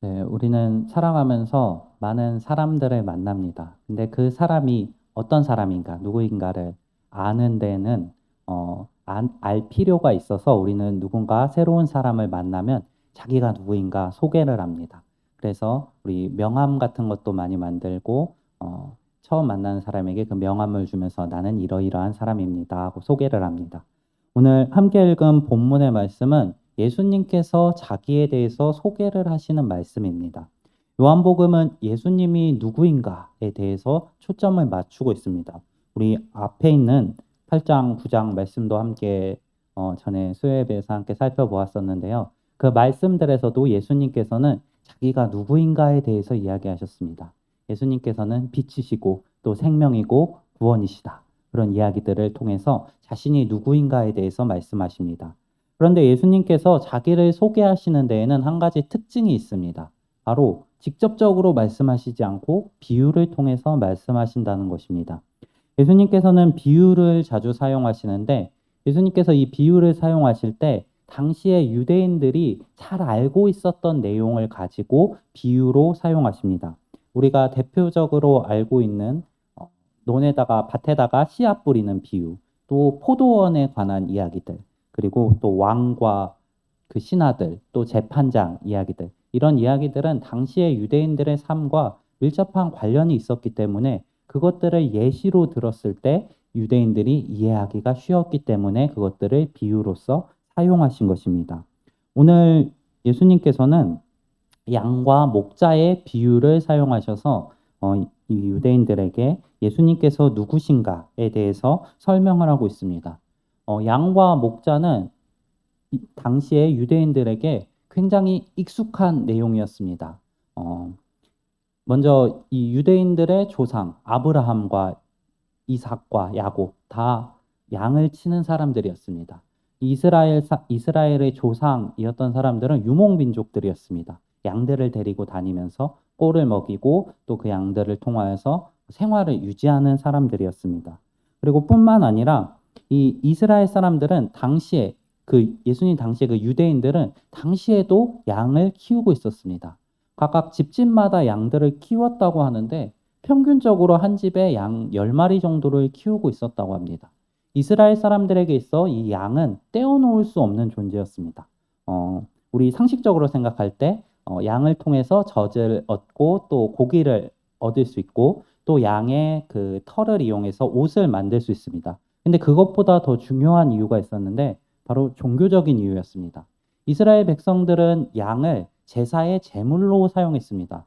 네, 우리는 살아가면서 많은 사람들을 만납니다. 근데 그 사람이 어떤 사람인가, 누구인가를 아는 데는 알 필요가 있어서 우리는 누군가 새로운 사람을 만나면 자기가 누구인가 소개를 합니다. 그래서 우리 명함 같은 것도 많이 만들고 처음 만나는 사람에게 그 명함을 주면서 나는 이러이러한 사람입니다 하고 소개를 합니다. 오늘 함께 읽은 본문의 말씀은 예수님께서 자기에 대해서 소개를 하시는 말씀입니다. 요한복음은 예수님이 누구인가에 대해서 초점을 맞추고 있습니다. 우리 앞에 있는 8장, 9장 말씀도 함께 전에 수요예배에서 함께 살펴보았었는데요. 그 말씀들에서도 예수님께서는 자기가 누구인가에 대해서 이야기하셨습니다. 예수님께서는 빛이시고 또 생명이고 구원이시다. 그런 이야기들을 통해서 자신이 누구인가에 대해서 말씀하십니다. 그런데 예수님께서 자기를 소개하시는 데에는 한 가지 특징이 있습니다. 바로 직접적으로 말씀하시지 않고 비유를 통해서 말씀하신다는 것입니다. 예수님께서는 비유를 자주 사용하시는데 예수님께서 이 비유를 사용하실 때 당시에 유대인들이 잘 알고 있었던 내용을 가지고 비유로 사용하십니다. 우리가 대표적으로 알고 있는 논에다가 밭에다가 씨앗 뿌리는 비유, 또 포도원에 관한 이야기들, 그리고 또 왕과 그 신하들, 또 재판장 이야기들, 이런 이야기들은 당시의 유대인들의 삶과 밀접한 관련이 있었기 때문에 그것들을 예시로 들었을 때 유대인들이 이해하기가 쉬웠기 때문에 그것들을 비유로서 사용하신 것입니다. 오늘 예수님께서는 양과 목자의 비유를 사용하셔서 이 유대인들에게 예수님께서 누구신가에 대해서 설명을 하고 있습니다. 양과 목자는 당시의 유대인들에게 굉장히 익숙한 내용이었습니다. 어, 먼저 이 유대인들의 조상 아브라함과 이삭과 야곱 다 양을 치는 사람들이었습니다. 이스라엘의 조상이었던 사람들은 유목민족들이었습니다. 양들을 데리고 다니면서 꼴을 먹이고 또 그 양들을 통하여서 생활을 유지하는 사람들이었습니다. 그리고 뿐만 아니라 이 이스라엘 사람들은 당시에 그 예수님 당시에 그 유대인들은 당시에도 양을 키우고 있었습니다. 각각 집집마다 양들을 키웠다고 하는데 평균적으로 한 집에 양 10마리 정도를 키우고 있었다고 합니다. 이스라엘 사람들에게 있어 이 양은 떼어놓을 수 없는 존재였습니다. 우리 상식적으로 생각할 때 양을 통해서 젖을 얻고 또 고기를 얻을 수 있고 또 양의 그 털을 이용해서 옷을 만들 수 있습니다. 근데 그것보다 더 중요한 이유가 있었는데 바로 종교적인 이유였습니다. 이스라엘 백성들은 양을 제사의 제물로 사용했습니다.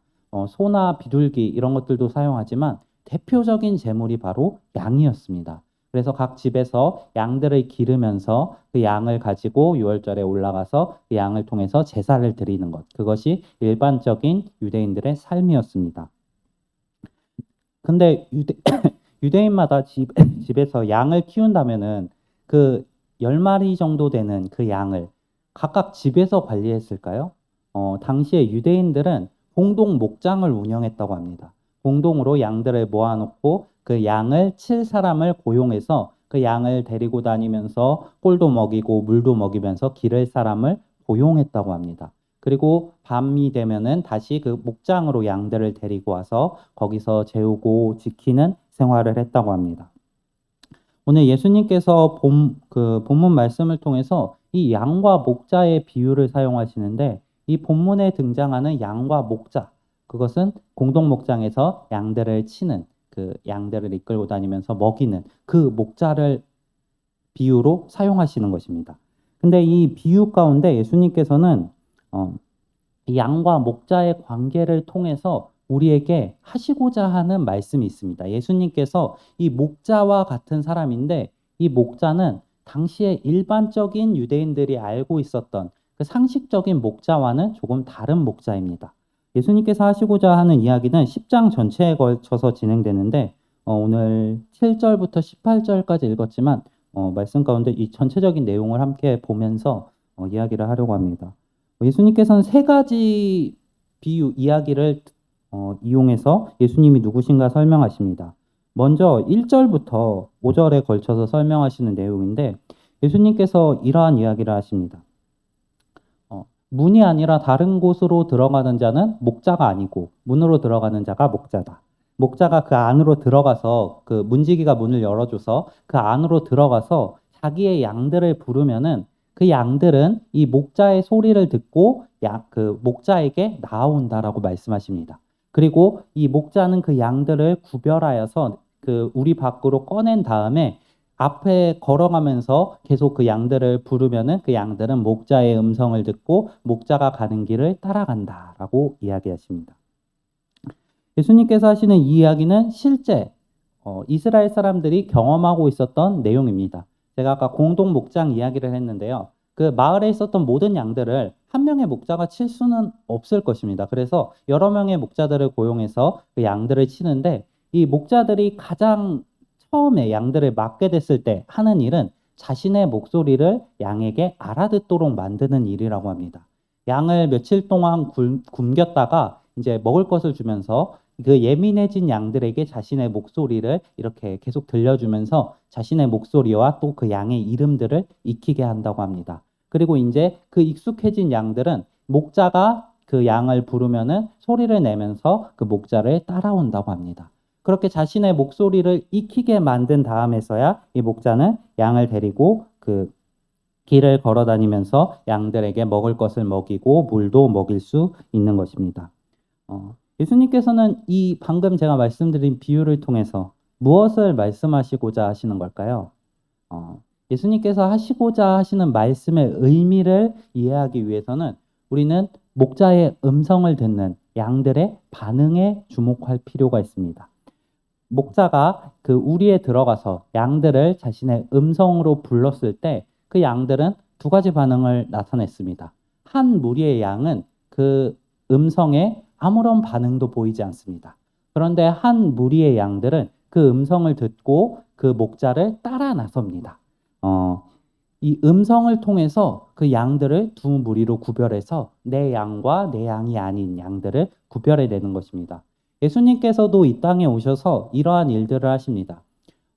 소나 비둘기 이런 것들도 사용하지만 대표적인 제물이 바로 양이었습니다. 그래서 각 집에서 양들을 기르면서 그 양을 가지고 유월절에 올라가서 그 양을 통해서 제사를 드리는 것. 그것이 일반적인 유대인들의 삶이었습니다. 근데 유대인마다 집에서 양을 키운다면은 그 10마리 정도 되는 그 양을 각각 집에서 관리했을까요? 당시에 유대인들은 공동 목장을 운영했다고 합니다. 공동으로 양들을 모아놓고 그 양을 칠 사람을 고용해서 그 양을 데리고 다니면서 꼴도 먹이고 물도 먹이면서 기를 사람을 고용했다고 합니다. 그리고 밤이 되면은 다시 그 목장으로 양들을 데리고 와서 거기서 재우고 지키는 생활을 했다고 합니다. 오늘 예수님께서 그 본문 말씀을 통해서 이 양과 목자의 비유를 사용하시는데 이 본문에 등장하는 양과 목자, 그것은 공동 목장에서 양들을 치는 그 양들을 이끌고 다니면서 먹이는 그 목자를 비유로 사용하시는 것입니다. 근데 이 비유 가운데 예수님께서는 이 양과 목자의 관계를 통해서 우리에게 하시고자 하는 말씀이 있습니다. 예수님께서 이 목자와 같은 사람인데 이 목자는 당시에 일반적인 유대인들이 알고 있었던 그 상식적인 목자와는 조금 다른 목자입니다. 예수님께서 하시고자 하는 이야기는 10장 전체에 걸쳐서 진행되는데 오늘 7절부터 18절까지 읽었지만 말씀 가운데 이 전체적인 내용을 함께 보면서 이야기를 하려고 합니다. 예수님께서는 세 가지 비유, 이야기를 이용해서 예수님이 누구신가 설명하십니다. 먼저 1절부터 5절에 걸쳐서 설명하시는 내용인데 예수님께서 이러한 이야기를 하십니다. 문이 아니라 다른 곳으로 들어가는 자는 목자가 아니고 문으로 들어가는 자가 목자다. 목자가 그 안으로 들어가서 그 문지기가 문을 열어줘서 그 안으로 들어가서 자기의 양들을 부르면은 그 양들은 이 목자의 소리를 듣고 그 목자에게 나아온다라고 말씀하십니다. 그리고 이 목자는 그 양들을 구별하여서 그 우리 밖으로 꺼낸 다음에 앞에 걸어가면서 계속 그 양들을 부르면은 그 양들은 목자의 음성을 듣고 목자가 가는 길을 따라간다라고 이야기하십니다. 예수님께서 하시는 이 이야기는 실제 이스라엘 사람들이 경험하고 있었던 내용입니다. 제가 아까 공동 목장 이야기를 했는데요. 그 마을에 있었던 모든 양들을 한 명의 목자가 칠 수는 없을 것입니다. 그래서 여러 명의 목자들을 고용해서 그 양들을 치는데 이 목자들이 가장 처음에 양들을 맡게 됐을 때 하는 일은 자신의 목소리를 양에게 알아듣도록 만드는 일이라고 합니다. 양을 며칠 동안 굶겼다가 이제 먹을 것을 주면서 그 예민해진 양들에게 자신의 목소리를 이렇게 계속 들려주면서 자신의 목소리와 또 그 양의 이름들을 익히게 한다고 합니다. 그리고 이제 그 익숙해진 양들은 목자가 그 양을 부르면은 소리를 내면서 그 목자를 따라온다고 합니다. 그렇게 자신의 목소리를 익히게 만든 다음에서야 이 목자는 양을 데리고 그 길을 걸어 다니면서 양들에게 먹을 것을 먹이고 물도 먹일 수 있는 것입니다. 예수님께서는 이 방금 제가 말씀드린 비유를 통해서 무엇을 말씀하시고자 하시는 걸까요? 예수님께서 하시고자 하시는 말씀의 의미를 이해하기 위해서는 우리는 목자의 음성을 듣는 양들의 반응에 주목할 필요가 있습니다. 목자가 그 우리에 들어가서 양들을 자신의 음성으로 불렀을 때 그 양들은 두 가지 반응을 나타냈습니다. 한 무리의 양은 그 음성에 아무런 반응도 보이지 않습니다. 그런데 한 무리의 양들은 그 음성을 듣고 그 목자를 따라 나섭니다. 이 음성을 통해서 그 양들을 두 무리로 구별해서 내 양과 내 양이 아닌 양들을 구별해내는 것입니다. 예수님께서도 이 땅에 오셔서 이러한 일들을 하십니다.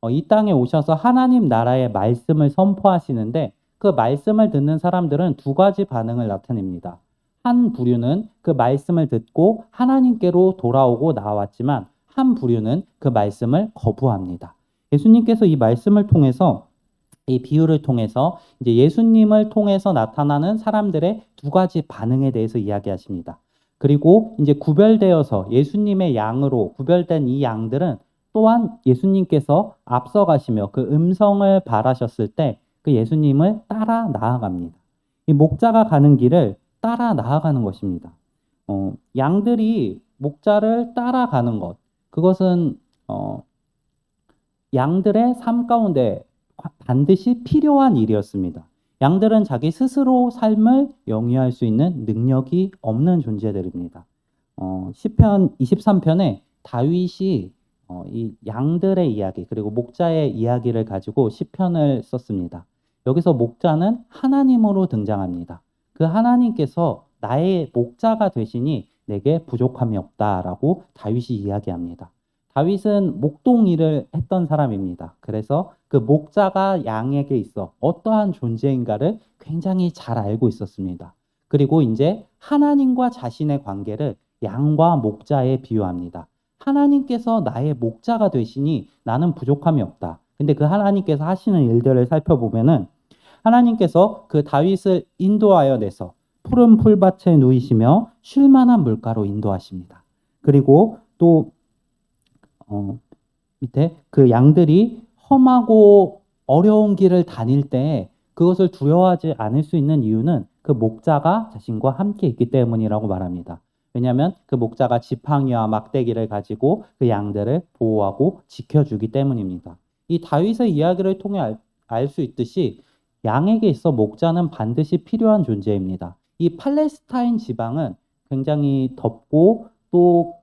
이 땅에 오셔서 하나님 나라의 말씀을 선포하시는데 그 말씀을 듣는 사람들은 두 가지 반응을 나타냅니다. 한 부류는 그 말씀을 듣고 하나님께로 돌아오고 나왔지만 한 부류는 그 말씀을 거부합니다. 예수님께서 이 말씀을 통해서 이 비유를 통해서 이제 예수님을 통해서 나타나는 사람들의 두 가지 반응에 대해서 이야기하십니다. 그리고 이제 구별되어서 예수님의 양으로 구별된 이 양들은 또한 예수님께서 앞서가시며 그 음성을 발하셨을 때 그 예수님을 따라 나아갑니다. 이 목자가 가는 길을 따라 나아가는 것입니다. 양들이 목자를 따라가는 것, 그것은 양들의 삶 가운데 반드시 필요한 일이었습니다. 양들은 자기 스스로 삶을 영위할 수 있는 능력이 없는 존재들입니다. 시편 23편에 다윗이 이 양들의 이야기 그리고 목자의 이야기를 가지고 시편을 썼습니다. 여기서 목자는 하나님으로 등장합니다. 그 하나님께서 나의 목자가 되시니 내게 부족함이 없다라고 다윗이 이야기합니다. 다윗은 목동 일을 했던 사람입니다. 그래서 그 목자가 양에게 있어 어떠한 존재인가를 굉장히 잘 알고 있었습니다. 그리고 이제 하나님과 자신의 관계를 양과 목자에 비유합니다. 하나님께서 나의 목자가 되시니 나는 부족함이 없다. 근데 그 하나님께서 하시는 일들을 살펴보면은 하나님께서 그 다윗을 인도하여 내서 푸른 풀밭에 누이시며 쉴만한 물가로 인도하십니다. 그리고 또 밑에 그 양들이 험하고 어려운 길을 다닐 때 그것을 두려워하지 않을 수 있는 이유는 그 목자가 자신과 함께 있기 때문이라고 말합니다. 왜냐하면 그 목자가 지팡이와 막대기를 가지고 그 양들을 보호하고 지켜주기 때문입니다. 이 다윗의 이야기를 통해 알 수 있듯이 양에게 있어 목자는 반드시 필요한 존재입니다. 이 팔레스타인 지방은 굉장히 덥고 또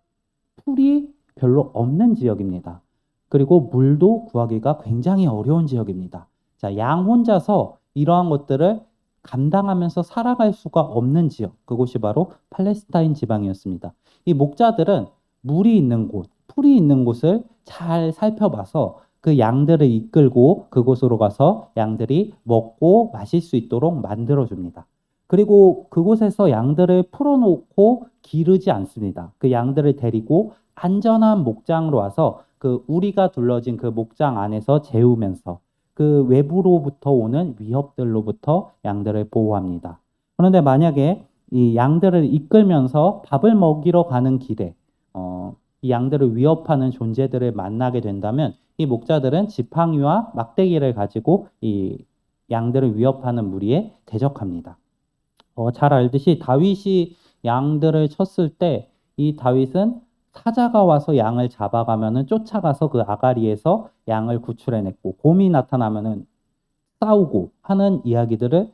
풀이 별로 없는 지역입니다. 그리고 물도 구하기가 굉장히 어려운 지역입니다. 자, 양 혼자서 이러한 것들을 감당하면서 살아갈 수가 없는 지역, 그곳이 바로 팔레스타인 지방이었습니다. 이 목자들은 물이 있는 곳, 풀이 있는 곳을 잘 살펴봐서 그 양들을 이끌고 그곳으로 가서 양들이 먹고 마실 수 있도록 만들어줍니다. 그리고 그곳에서 양들을 풀어놓고 기르지 않습니다. 그 양들을 데리고 안전한 목장으로 와서 그 우리가 둘러진 그 목장 안에서 재우면서 그 외부로부터 오는 위협들로부터 양들을 보호합니다. 그런데 만약에 이 양들을 이끌면서 밥을 먹이러 가는 길에 이 양들을 위협하는 존재들을 만나게 된다면 이 목자들은 지팡이와 막대기를 가지고 이 양들을 위협하는 무리에 대적합니다. 잘 알듯이 다윗이 양들을 쳤을 때 이 다윗은 사자가 와서 양을 잡아가면은 쫓아가서 그 아가리에서 양을 구출해냈고 곰이 나타나면은 싸우고 하는 이야기들을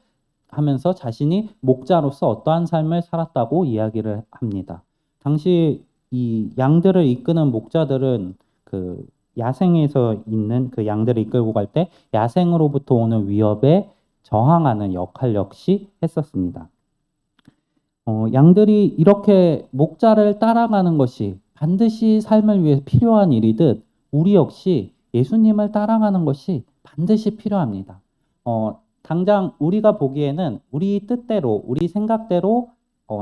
하면서 자신이 목자로서 어떠한 삶을 살았다고 이야기를 합니다. 당시 이 양들을 이끄는 목자들은 그 야생에서 있는 그 양들을 이끌고 갈 때 야생으로부터 오는 위협에 저항하는 역할 역시 했었습니다. 양들이 이렇게 목자를 따라가는 것이 반드시 삶을 위해 필요한 일이듯 우리 역시 예수님을 따라가는 것이 반드시 필요합니다. 당장 우리가 보기에는 우리 뜻대로, 우리 생각대로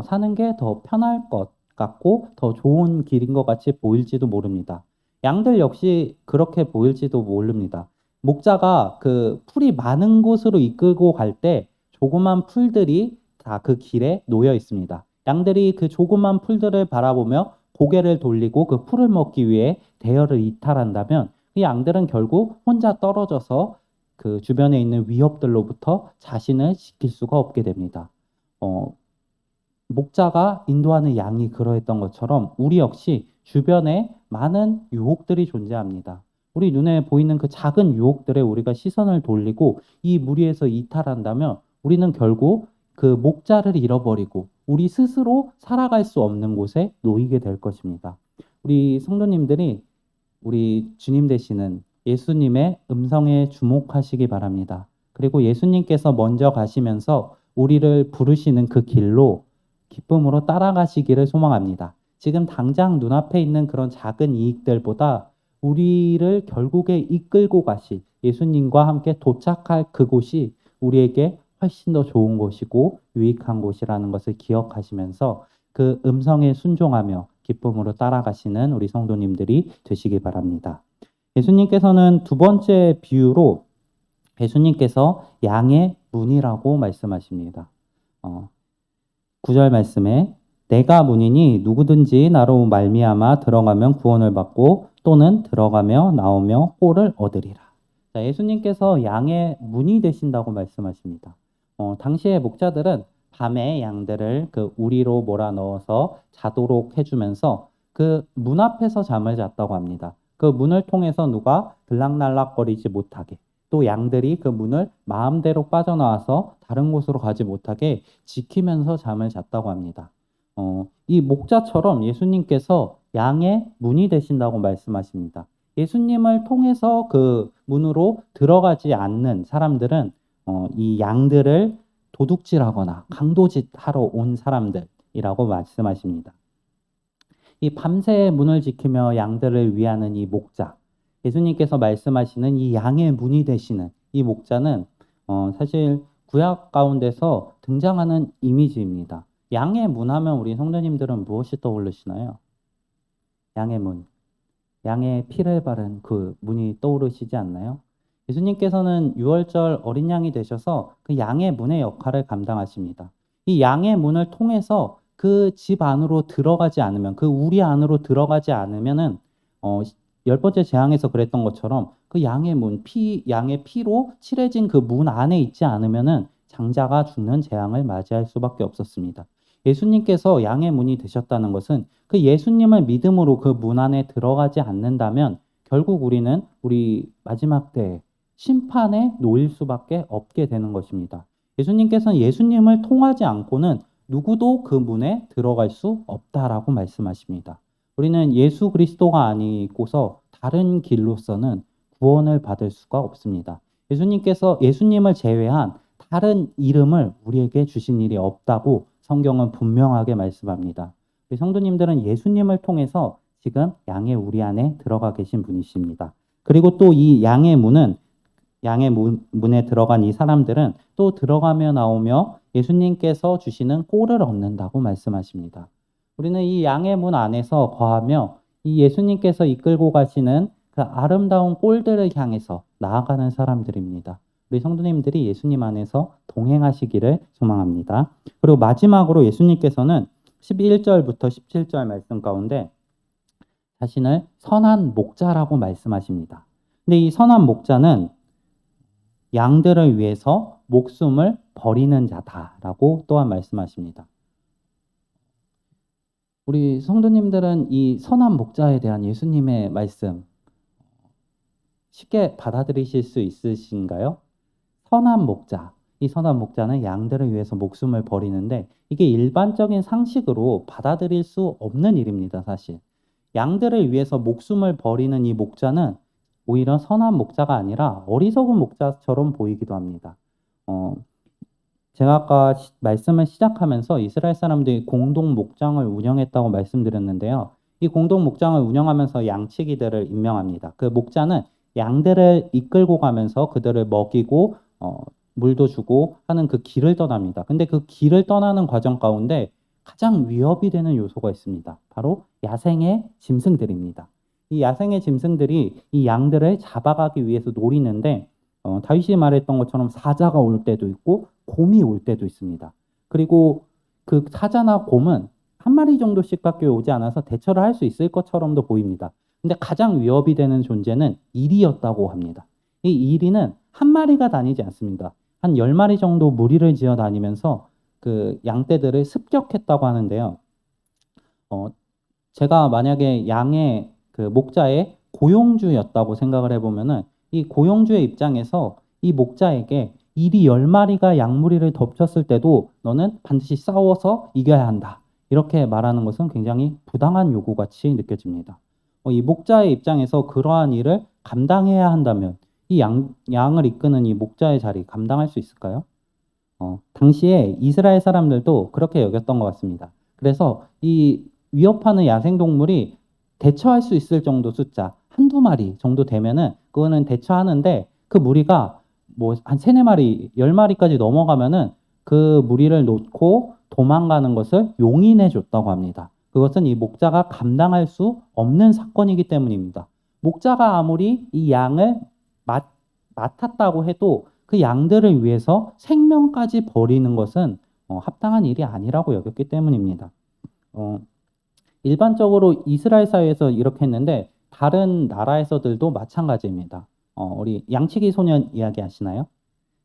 사는 게 더 편할 것 같고 더 좋은 길인 것 같이 보일지도 모릅니다. 양들 역시 그렇게 보일지도 모릅니다. 목자가 그 풀이 많은 곳으로 이끌고 갈 때 조그만 풀들이 다 그 길에 놓여 있습니다. 양들이 그 조그만 풀들을 바라보며 고개를 돌리고 그 풀을 먹기 위해 대열을 이탈한다면 이 양들은 결국 혼자 떨어져서 그 주변에 있는 위협들로부터 자신을 지킬 수가 없게 됩니다. 어, 목자가 인도하는 양이 그러했던 것처럼 우리 역시 주변에 많은 유혹들이 존재합니다. 우리 눈에 보이는 그 작은 유혹들에 우리가 시선을 돌리고 이 무리에서 이탈한다면 우리는 결국 그 목자를 잃어버리고 우리 스스로 살아갈 수 없는 곳에 놓이게 될 것입니다. 우리 성도님들이 우리 주님 되시는 예수님의 음성에 주목하시기 바랍니다. 그리고 예수님께서 먼저 가시면서 우리를 부르시는 그 길로 기쁨으로 따라가시기를 소망합니다. 지금 당장 눈앞에 있는 그런 작은 이익들보다 우리를 결국에 이끌고 가실 예수님과 함께 도착할 그곳이 우리에게 훨씬 더 좋은 곳이고 유익한 곳이라는 것을 기억하시면서 그 음성에 순종하며 기쁨으로 따라가시는 우리 성도님들이 되시기 바랍니다. 예수님께서는 두 번째 비유로 예수님께서 양의 문이라고 말씀하십니다. 9절 말씀에 내가 문이니 누구든지 나로 말미암아 들어가면 구원을 받고 또는 들어가며 나오며 꼴을 얻으리라. 자, 예수님께서 양의 문이 되신다고 말씀하십니다. 당시의 목자들은 밤에 양들을 그 우리로 몰아넣어서 자도록 해주면서 그 문 앞에서 잠을 잤다고 합니다. 그 문을 통해서 누가 들락날락거리지 못하게 또 양들이 그 문을 마음대로 빠져나와서 다른 곳으로 가지 못하게 지키면서 잠을 잤다고 합니다. 이 목자처럼 예수님께서 양의 문이 되신다고 말씀하십니다. 예수님을 통해서 그 문으로 들어가지 않는 사람들은 이 양들을 도둑질하거나 강도짓하러 온 사람들이라고 말씀하십니다. 이 밤새 문을 지키며 양들을 위하는 이 목자, 예수님께서 말씀하시는 이 양의 문이 되시는 이 목자는 사실 구약 가운데서 등장하는 이미지입니다. 양의 문 하면 우리 성도님들은 무엇이 떠오르시나요? 양의 문, 양의 피를 바른 그 문이 떠오르시지 않나요? 예수님께서는 유월절 어린 양이 되셔서 그 양의 문의 역할을 감당하십니다. 이 양의 문을 통해서 그 집 안으로 들어가지 않으면, 그 우리 안으로 들어가지 않으면은 열 번째 재앙에서 그랬던 것처럼 그 양의 문, 양의 피로 칠해진 그 문 안에 있지 않으면은 장자가 죽는 재앙을 맞이할 수밖에 없었습니다. 예수님께서 양의 문이 되셨다는 것은 그 예수님을 믿음으로 그 문 안에 들어가지 않는다면 결국 우리는 우리 마지막 때에 심판에 놓일 수밖에 없게 되는 것입니다. 예수님께서는 예수님을 통하지 않고는 누구도 그 문에 들어갈 수 없다라고 말씀하십니다. 우리는 예수 그리스도가 아니고서 다른 길로서는 구원을 받을 수가 없습니다. 예수님께서 예수님을 제외한 다른 이름을 우리에게 주신 일이 없다고 성경은 분명하게 말씀합니다. 우리 성도님들은 예수님을 통해서 지금 양의 우리 안에 들어가 계신 분이십니다. 그리고 또 이 양의 문에 들어간 이 사람들은 또 들어가며 나오며 예수님께서 주시는 꼴을 얻는다고 말씀하십니다. 우리는 이 양의 문 안에서 거하며 이 예수님께서 이끌고 가시는 그 아름다운 꼴들을 향해서 나아가는 사람들입니다. 우리 성도님들이 예수님 안에서 동행하시기를 소망합니다. 그리고 마지막으로 예수님께서는 11절부터 17절 말씀 가운데 자신을 선한 목자라고 말씀하십니다. 근데 이 선한 목자는 양들을 위해서 목숨을 버리는 자다라고 또한 말씀하십니다. 우리 성도님들은 이 선한 목자에 대한 예수님의 말씀 쉽게 받아들이실 수 있으신가요? 선한 목자. 이 선한 목자는 양들을 위해서 목숨을 버리는데 이게 일반적인 상식으로 받아들일 수 없는 일입니다, 사실. 양들을 위해서 목숨을 버리는 이 목자는 오히려 선한 목자가 아니라 어리석은 목자처럼 보이기도 합니다. 제가 아까 말씀을 시작하면서 이스라엘 사람들이 공동 목장을 운영했다고 말씀드렸는데요. 이 공동 목장을 운영하면서 양치기들을 임명합니다. 그 목자는 양들을 이끌고 가면서 그들을 먹이고 물도 주고 하는 그 길을 떠납니다. 근데 그 길을 떠나는 과정 가운데 가장 위협이 되는 요소가 있습니다. 바로 야생의 짐승들입니다. 이 야생의 짐승들이 이 양들을 잡아가기 위해서 노리는데 다윗이 말했던 것처럼 사자가 올 때도 있고 곰이 올 때도 있습니다. 그리고 그 사자나 곰은 한 마리 정도씩밖에 오지 않아서 대처를 할 수 있을 것처럼도 보입니다. 근데 가장 위협이 되는 존재는 이리였다고 합니다. 이 이리는 한 마리가 다니지 않습니다. 한 10마리 정도 무리를 지어 다니면서 그 양떼들을 습격했다고 하는데요. 제가 만약에 양의 그 목자의 고용주였다고 생각을 해보면은 이 고용주의 입장에서 이 목자에게 이리 10마리가 양무리를 덮쳤을 때도 너는 반드시 싸워서 이겨야 한다. 이렇게 말하는 것은 굉장히 부당한 요구같이 느껴집니다. 이 목자의 입장에서 그러한 일을 감당해야 한다면 이 양을 이끄는 이 목자의 자리 감당할 수 있을까요? 당시에 이스라엘 사람들도 그렇게 여겼던 것 같습니다. 그래서 이 위협하는 야생동물이 대처할 수 있을 정도 숫자, 한두 마리 정도 되면은 그거는 대처하는데 그 무리가 뭐 한 세네 마리, 10마리까지 넘어가면은 그 무리를 놓고 도망가는 것을 용인해 줬다고 합니다. 그것은 이 목자가 감당할 수 없는 사건이기 때문입니다. 목자가 아무리 이 양을 맡았다고 해도 그 양들을 위해서 생명까지 버리는 것은 합당한 일이 아니라고 여겼기 때문입니다. 일반적으로 이스라엘 사회에서 이렇게 했는데 다른 나라에서들도 마찬가지입니다. 우리 양치기 소년 이야기 아시나요?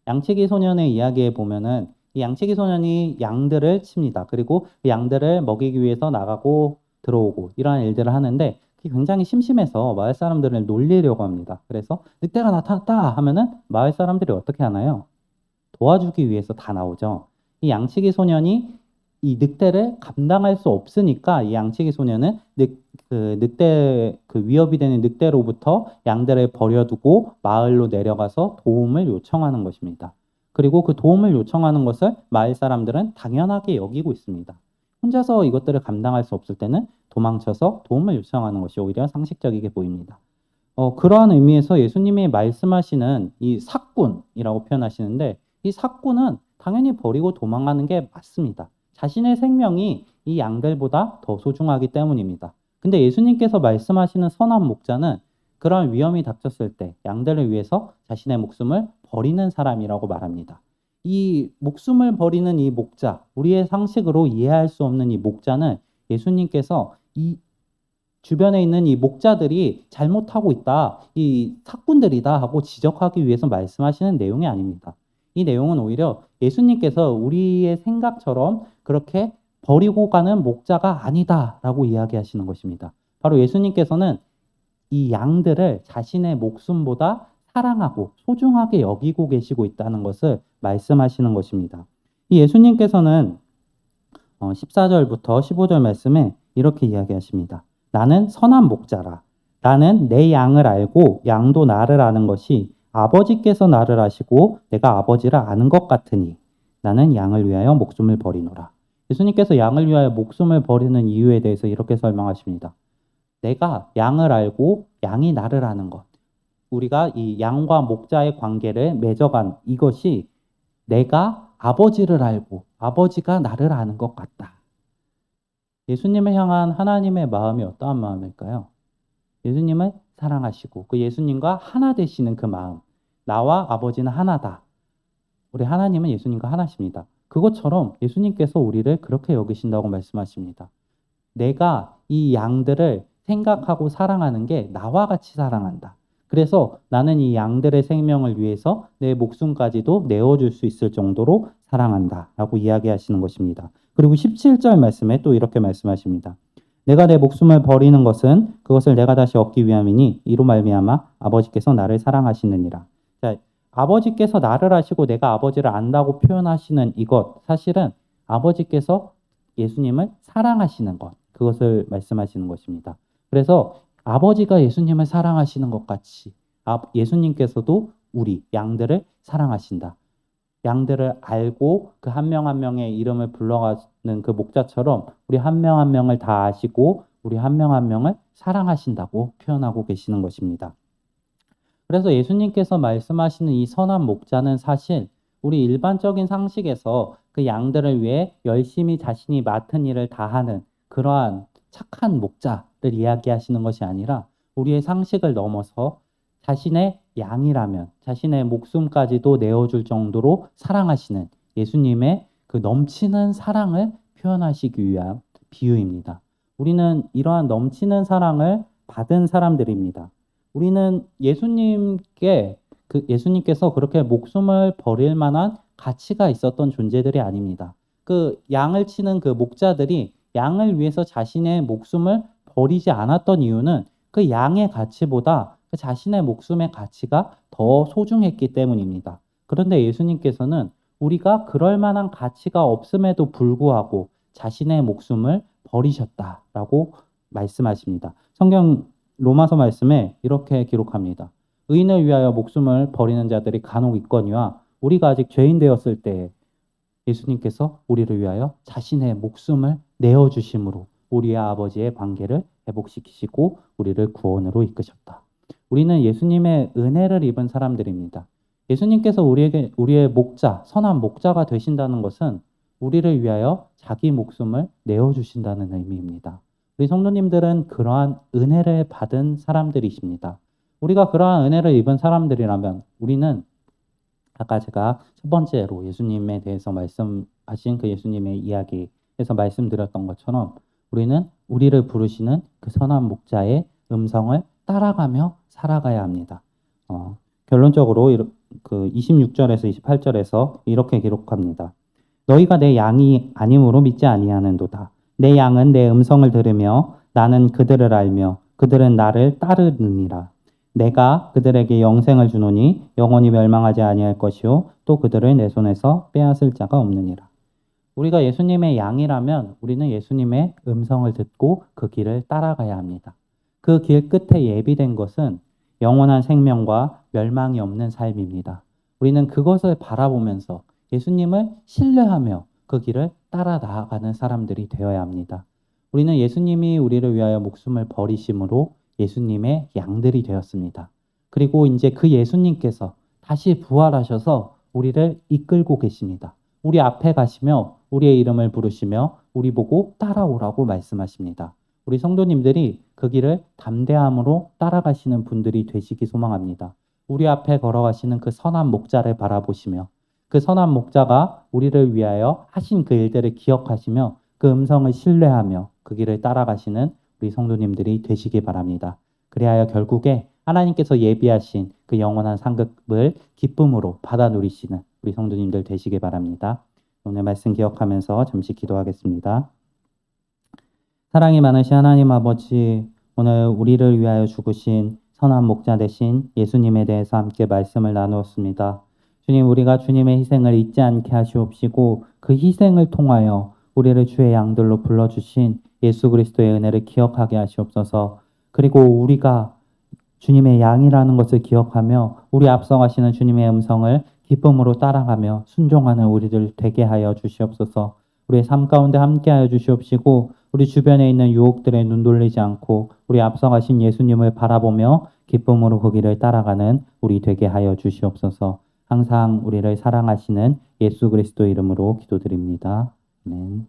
양치기 소년의 이야기에 보면은 이 양치기 소년이 양들을 칩니다. 그리고 그 양들을 먹이기 위해서 나가고 들어오고 이러한 일들을 하는데 그게 굉장히 심심해서 마을 사람들을 놀리려고 합니다. 그래서 늑대가 나타났다 하면은 마을 사람들이 어떻게 하나요? 도와주기 위해서 다 나오죠. 이 양치기 소년이 이 늑대를 감당할 수 없으니까 이 양치기 소년은 늑대 그 위협이 되는 늑대로부터 양들을 버려두고 마을로 내려가서 도움을 요청하는 것입니다. 그리고 그 도움을 요청하는 것을 마을 사람들은 당연하게 여기고 있습니다. 혼자서 이것들을 감당할 수 없을 때는 도망쳐서 도움을 요청하는 것이 오히려 상식적이게 보입니다. 그러한 의미에서 예수님이 말씀하시는 이 삭군이라고 표현하시는데 이 삭군은 당연히 버리고 도망가는 게 맞습니다. 자신의 생명이 이 양들보다 더 소중하기 때문입니다. 근데 예수님께서 말씀하시는 선한 목자는 그런 위험이 닥쳤을 때 양들을 위해서 자신의 목숨을 버리는 사람이라고 말합니다. 이 목숨을 버리는 이 목자, 우리의 상식으로 이해할 수 없는 이 목자는 예수님께서 이 주변에 있는 이 목자들이 잘못하고 있다, 이 삭군들이다 하고 지적하기 위해서 말씀하시는 내용이 아닙니다. 이 내용은 오히려 예수님께서 우리의 생각처럼 그렇게 버리고 가는 목자가 아니다라고 이야기하시는 것입니다. 바로 예수님께서는 이 양들을 자신의 목숨보다 사랑하고 소중하게 여기고 계시고 있다는 것을 말씀하시는 것입니다. 이 예수님께서는 14절부터 15절 말씀에 이렇게 이야기하십니다. 나는 선한 목자라. 나는 내 양을 알고 양도 나를 아는 것이 아버지께서 나를 아시고 내가 아버지를 아는 것 같으니 나는 양을 위하여 목숨을 버리노라. 예수님께서 양을 위하여 목숨을 버리는 이유에 대해서 이렇게 설명하십니다. 내가 양을 알고 양이 나를 아는 것. 우리가 이 양과 목자의 관계를 맺어간 이것이 내가 아버지를 알고 아버지가 나를 아는 것 같다. 예수님을 향한 하나님의 마음이 어떠한 마음일까요? 예수님을 사랑하시고 그 예수님과 하나 되시는 그 마음. 나와 아버지는 하나다. 우리 하나님은 예수님과 하나십니다. 그것처럼 예수님께서 우리를 그렇게 여기신다고 말씀하십니다. 내가 이 양들을 생각하고 사랑하는 게 나와 같이 사랑한다. 그래서 나는 이 양들의 생명을 위해서 내 목숨까지도 내어줄 수 있을 정도로 사랑한다. 라고 이야기하시는 것입니다. 그리고 17절 말씀에 또 이렇게 말씀하십니다. 내가 내 목숨을 버리는 것은 그것을 내가 다시 얻기 위함이니 이로 말미암아 아버지께서 나를 사랑하시느니라. 자, 아버지께서 나를 아시고 내가 아버지를 안다고 표현하시는 이것, 사실은 아버지께서 예수님을 사랑하시는 것, 그것을 말씀하시는 것입니다. 그래서 아버지가 예수님을 사랑하시는 것 같이 예수님께서도 우리 양들을 사랑하신다. 양들을 알고 그 한 명 한 명의 이름을 불러가는 그 목자처럼 우리 한 명 한 명을 다 아시고 우리 한 명 한 명을 사랑하신다고 표현하고 계시는 것입니다. 그래서 예수님께서 말씀하시는 이 선한 목자는 사실 우리 일반적인 상식에서 그 양들을 위해 열심히 자신이 맡은 일을 다하는 그러한 착한 목자를 이야기하시는 것이 아니라 우리의 상식을 넘어서 자신의 양이라면 자신의 목숨까지도 내어줄 정도로 사랑하시는 예수님의 그 넘치는 사랑을 표현하시기 위한 비유입니다. 우리는 이러한 넘치는 사랑을 받은 사람들입니다. 우리는 예수님께서 그렇게 목숨을 버릴 만한 가치가 있었던 존재들이 아닙니다. 그 양을 치는 그 목자들이 양을 위해서 자신의 목숨을 버리지 않았던 이유는 그 양의 가치보다 그 자신의 목숨의 가치가 더 소중했기 때문입니다. 그런데 예수님께서는 우리가 그럴 만한 가치가 없음에도 불구하고 자신의 목숨을 버리셨다라고 말씀하십니다. 성경 로마서 말씀에 이렇게 기록합니다. 의인을 위하여 목숨을 버리는 자들이 간혹 있거니와 우리가 아직 죄인 되었을 때 예수님께서 우리를 위하여 자신의 목숨을 내어주심으로 우리의 아버지의 관계를 회복시키시고 우리를 구원으로 이끄셨다. 우리는 예수님의 은혜를 입은 사람들입니다. 예수님께서 우리의 목자, 선한 목자가 되신다는 것은 우리를 위하여 자기 목숨을 내어주신다는 의미입니다. 우리 성도님들은 그러한 은혜를 받은 사람들이십니다. 우리가 그러한 은혜를 입은 사람들이라면 우리는 아까 제가 첫 번째로 예수님에 대해서 말씀하신 그 예수님의 이야기에서 말씀드렸던 것처럼 우리는 우리를 부르시는 그 선한 목자의 음성을 따라가며 살아가야 합니다. 결론적으로 그 26절에서 28절에서 이렇게 기록합니다. 너희가 내 양이 아님으로 믿지 아니하는도다. 내 양은 내 음성을 들으며 나는 그들을 알며 그들은 나를 따르느니라. 내가 그들에게 영생을 주노니 영원히 멸망하지 아니할 것이요 또 그들을 내 손에서 빼앗을 자가 없느니라. 우리가 예수님의 양이라면 우리는 예수님의 음성을 듣고 그 길을 따라가야 합니다. 그 길 끝에 예비된 것은 영원한 생명과 멸망이 없는 삶입니다. 우리는 그것을 바라보면서 예수님을 신뢰하며 그 길을 따라 나아가는 사람들이 되어야 합니다. 우리는 예수님이 우리를 위하여 목숨을 버리심으로 예수님의 양들이 되었습니다. 그리고 이제 그 예수님께서 다시 부활하셔서 우리를 이끌고 계십니다. 우리 앞에 가시며 우리의 이름을 부르시며 우리 보고 따라오라고 말씀하십니다. 우리 성도님들이 그 길을 담대함으로 따라가시는 분들이 되시기 소망합니다. 우리 앞에 걸어가시는 그 선한 목자를 바라보시며 그 선한 목자가 우리를 위하여 하신 그 일들을 기억하시며 그 음성을 신뢰하며 그 길을 따라가시는 우리 성도님들이 되시기 바랍니다. 그리하여 결국에 하나님께서 예비하신 그 영원한 상급을 기쁨으로 받아 누리시는 우리 성도님들 되시기 바랍니다. 오늘 말씀 기억하면서 잠시 기도하겠습니다. 사랑이 많으신 하나님 아버지, 오늘 우리를 위하여 죽으신 선한 목자 되신 예수님에 대해서 함께 말씀을 나누었습니다. 주님, 우리가 주님의 희생을 잊지 않게 하시옵시고 그 희생을 통하여 우리를 주의 양들로 불러주신 예수 그리스도의 은혜를 기억하게 하시옵소서. 그리고 우리가 주님의 양이라는 것을 기억하며 우리 앞서가시는 주님의 음성을 기쁨으로 따라가며 순종하는 우리들 되게 하여 주시옵소서. 우리의 삶 가운데 함께하여 주시옵시고 우리 주변에 있는 유혹들에 눈 돌리지 않고 우리 앞서가신 예수님을 바라보며 기쁨으로 그 길을 따라가는 우리 되게 하여 주시옵소서. 항상 우리를 사랑하시는 예수 그리스도 이름으로 기도드립니다. 아멘.